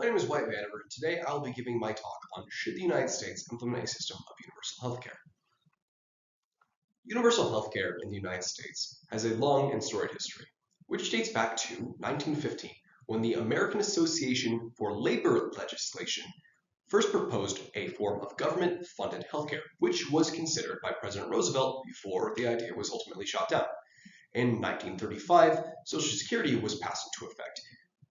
My name is Wyatt Vandiver, and today I'll be giving my talk on should the United States implement a system of universal healthcare. Universal healthcare in the United States has a long and storied history, which dates back to 1915, when the American Association for Labor Legislation first proposed a form of government-funded healthcare, which was considered by President Roosevelt before the idea was ultimately shot down. In 1935, Social Security was passed into effect,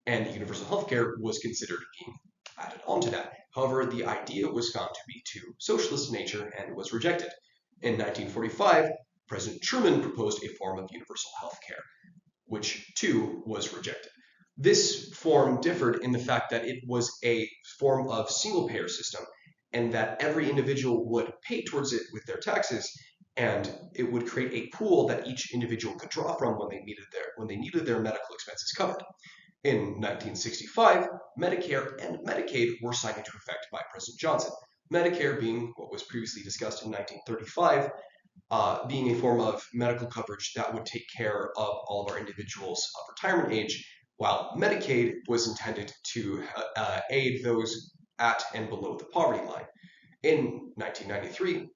and universal healthcare was considered being added onto that. However, the idea was found to be too socialist in nature and was rejected. In 1945, President Truman proposed a form of universal healthcare, which too was rejected. This form differed in the fact that it was a form of single-payer system, and that every individual would pay towards it with their taxes, and it would create a pool that each individual could draw from when they needed their medical expenses covered. In 1965, Medicare and Medicaid were signed into effect by President Johnson. Medicare being what was previously discussed in 1935, being a form of medical coverage that would take care of all of our individuals of retirement age, while Medicaid was intended to aid those at and below the poverty line. In 1993,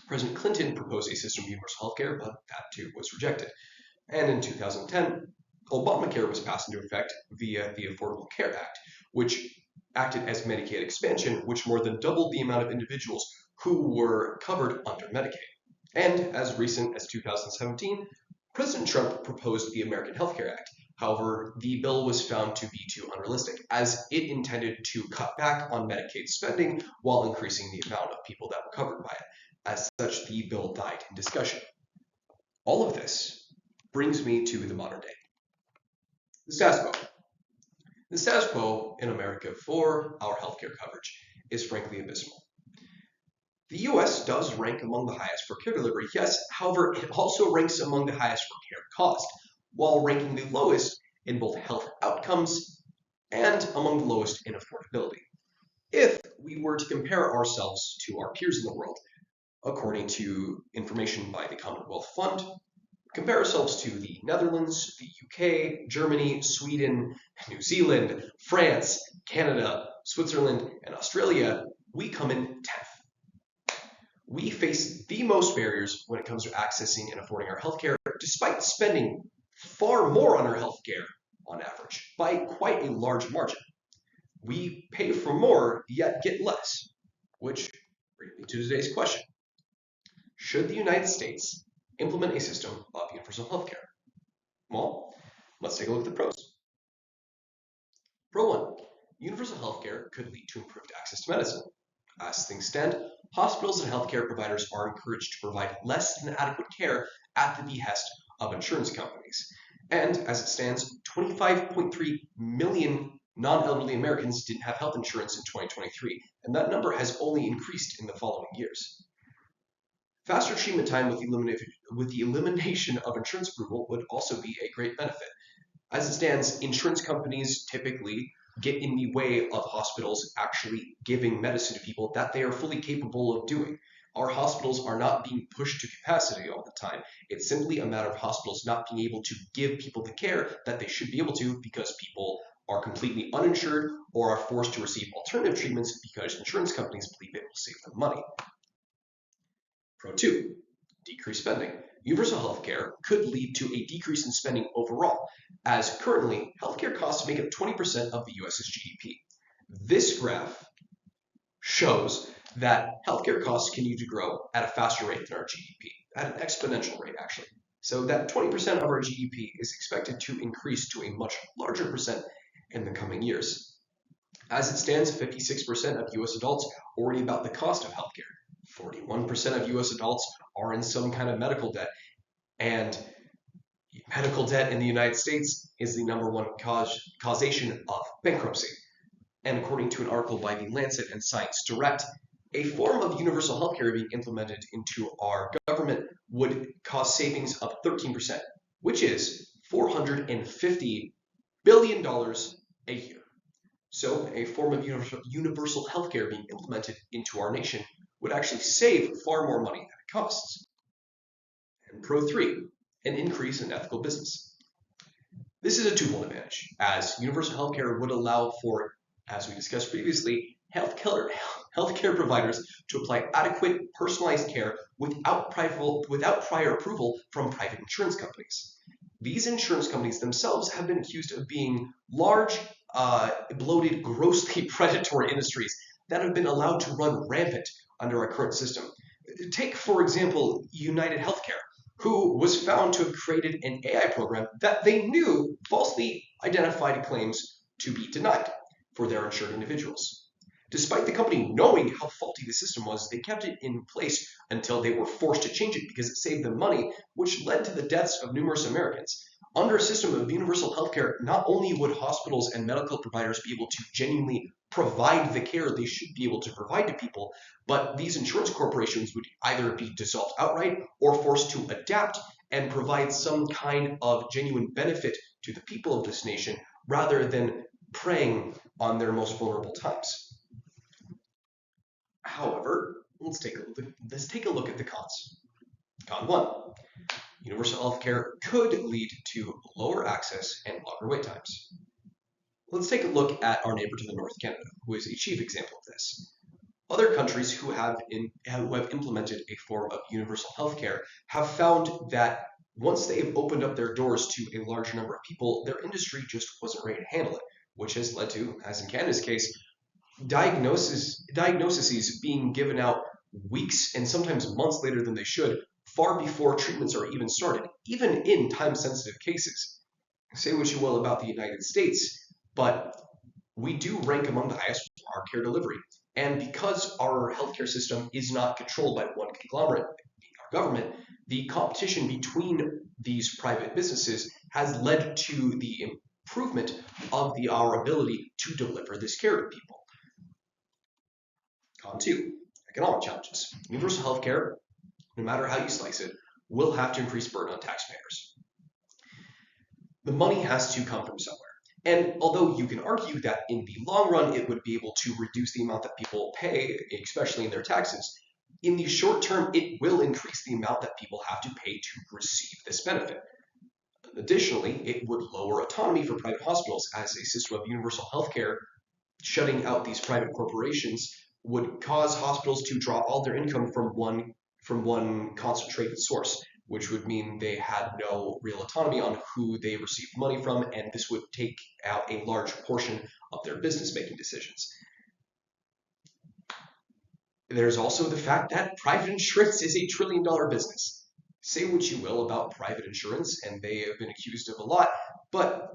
President Clinton proposed a system of universal health care, but that too was rejected. And in 2010, Obamacare was passed into effect via the Affordable Care Act, which acted as Medicaid expansion, which more than doubled the amount of individuals who were covered under Medicaid. And as recent as 2017, President Trump proposed the American Health Care Act. However, the bill was found to be too unrealistic, as it intended to cut back on Medicaid spending while increasing the amount of people that were covered by it. As such, the bill died in discussion. All of this brings me to the modern day. The status quo. The status quo in America for our healthcare coverage is frankly abysmal. The US does rank among the highest for care delivery, yes, however, it also ranks among the highest for care cost, while ranking the lowest in both health outcomes and among the lowest in affordability. If we were to compare ourselves to our peers in the world, according to information by the Commonwealth Fund, compare ourselves to the Netherlands, the UK, Germany, Sweden, New Zealand, France, Canada, Switzerland, and Australia, we come in 10th. We face the most barriers when it comes to accessing and affording our healthcare, despite spending far more on our healthcare on average, by quite a large margin. We pay for more, yet get less, which brings me to today's question. Should the United States implement a system of universal healthcare? Well, let's take a look at the pros. Pro 1. Universal healthcare could lead to improved access to medicine. As things stand, hospitals and healthcare providers are encouraged to provide less than adequate care at the behest of insurance companies. And as it stands, 25.3 million non-elderly Americans didn't have health insurance in 2023, and that number has only increased in the following years. Faster treatment time with the elimination of insurance approval would also be a great benefit. As it stands, insurance companies typically get in the way of hospitals actually giving medicine to people that they are fully capable of doing. Our hospitals are not being pushed to capacity all the time. It's simply a matter of hospitals not being able to give people the care that they should be able to because people are completely uninsured or are forced to receive alternative treatments because insurance companies believe it will save them money. Pro 2. Decreased spending. Universal healthcare could lead to a decrease in spending overall, as currently healthcare costs make up 20% of the US's GDP. This graph shows that healthcare costs continue to grow at a faster rate than our GDP, at an exponential rate actually. So that 20% of our GDP is expected to increase to a much larger percent in the coming years. As it stands, 56% of US adults worry about the cost of healthcare. 41% of US adults are in some kind of medical debt, and medical debt in the United States is the number one causation of bankruptcy. And according to an article by The Lancet and Science Direct, a form of universal healthcare being implemented into our government would cause savings of 13%, which is $450 billion a year. So a form of universal healthcare being implemented into our nation would actually save far more money than it costs. And Pro 3, an increase in ethical business. This is a twofold advantage, as universal healthcare would allow for as we discussed previously, healthcare providers to apply adequate personalized care without prior approval from private insurance companies. These insurance companies themselves have been accused of being large, bloated, grossly predatory industries that have been allowed to run rampant under our current system. Take, for example, United Healthcare, who was found to have created an AI program that they knew falsely identified claims to be denied for their insured individuals. Despite the company knowing how faulty the system was, they kept it in place until they were forced to change it because it saved them money, which led to the deaths of numerous Americans. Under a system of universal healthcare, not only would hospitals and medical providers be able to genuinely provide the care they should be able to provide to people, but these insurance corporations would either be dissolved outright or forced to adapt and provide some kind of genuine benefit to the people of this nation rather than preying on their most vulnerable times. However, let's take a look at the cons. Con 1. Universal healthcare could lead to lower access and longer wait times. Let's take a look at our neighbor to the north, Canada, who is a chief example of this. Other countries who have implemented a form of universal healthcare have found that once they have opened up their doors to a larger number of people, their industry just wasn't ready to handle it, which has led to, as in Canada's case, diagnoses being given out weeks and sometimes months later than they should, far before treatments are even started, even in time-sensitive cases. Say what you will about the United States, but we do rank among the highest for our care delivery. And because our healthcare system is not controlled by one conglomerate, our government, the competition between these private businesses has led to the improvement of our ability to deliver this care to people. Con 2, economic challenges. Universal healthcare, no matter how you slice it, will have to increase burden on taxpayers. The money has to come from somewhere. And although you can argue that in the long run it would be able to reduce the amount that people pay, especially in their taxes, in the short term it will increase the amount that people have to pay to receive this benefit. Additionally, it would lower autonomy for private hospitals, as a system of universal healthcare shutting out these private corporations would cause hospitals to draw all their income from one concentrated source, which would mean they had no real autonomy on who they received money from, and this would take out a large portion of their business-making decisions. There's also the fact that private insurance is a trillion-dollar business. Say what you will about private insurance, and they have been accused of a lot, but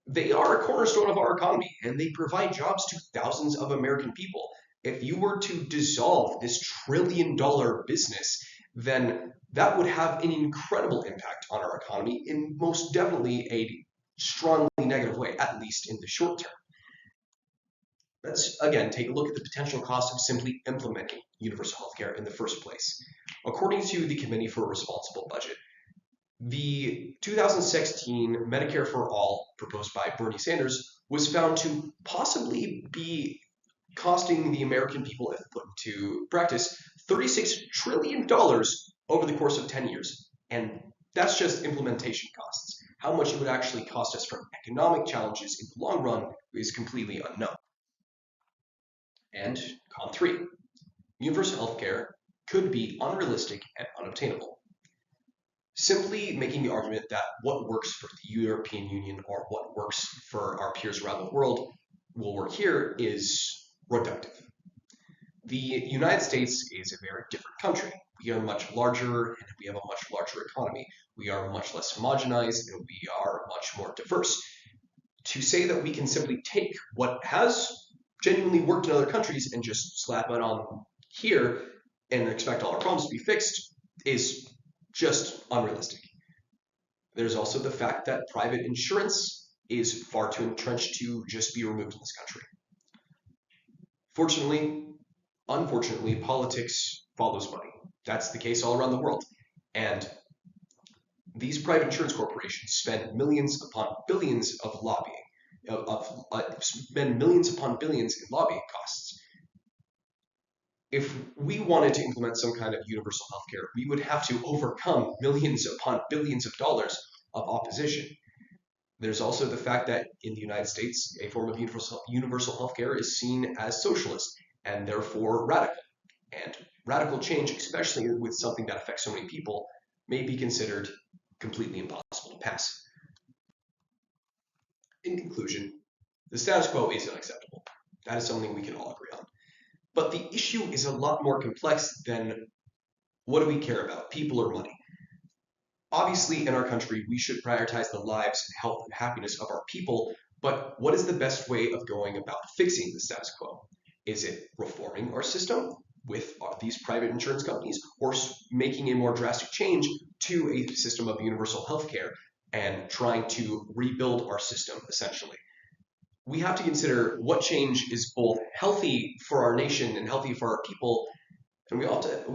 they are a cornerstone of our economy, and they provide jobs to thousands of American people. If you were to dissolve this trillion-dollar business, then that would have an incredible impact on our economy in most definitely a strongly negative way, at least in the short term. Let's again take a look at the potential cost of simply implementing universal healthcare in the first place. According to the Committee for a Responsible Budget, the 2016 Medicare for All, proposed by Bernie Sanders, was found to possibly be costing the American people, if put into practice, $36 trillion over the course of 10 years. And that's just implementation costs. How much it would actually cost us from economic challenges in the long run is completely unknown. And con 3, universal healthcare could be unrealistic and unobtainable. Simply making the argument that what works for the European Union or what works for our peers around the world will work here is reductive. The United States is a very different country. We are much larger and we have a much larger economy. We are much less homogenized and we are much more diverse. To say that we can simply take what has genuinely worked in other countries and just slap it on here and expect all our problems to be fixed is just unrealistic. There's also the fact that private insurance is far too entrenched to just be removed in this country. Unfortunately, politics follows money. That's the case all around the world. And these private insurance corporations spend millions upon billions of lobbying, spend millions upon billions in lobbying costs. If we wanted to implement some kind of universal healthcare, we would have to overcome millions upon billions of dollars of opposition. There's also the fact that in the United States, a form of universal healthcare is seen as socialist and therefore radical. And radical change, especially with something that affects so many people, may be considered completely impossible to pass. In conclusion, the status quo is unacceptable. That is something we can all agree on. But the issue is a lot more complex than what do we care about, people or money? Obviously, in our country, we should prioritize the lives, health, and happiness of our people, but what is the best way of going about fixing the status quo? Is it reforming our system with these private insurance companies, or making a more drastic change to a system of universal healthcare and trying to rebuild our system, essentially? We have to consider what change is both healthy for our nation and healthy for our people, and we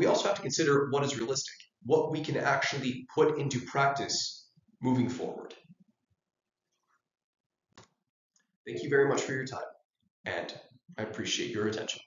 also have to consider what is realistic, what we can actually put into practice moving forward. Thank you very much for your time, and I appreciate your attention.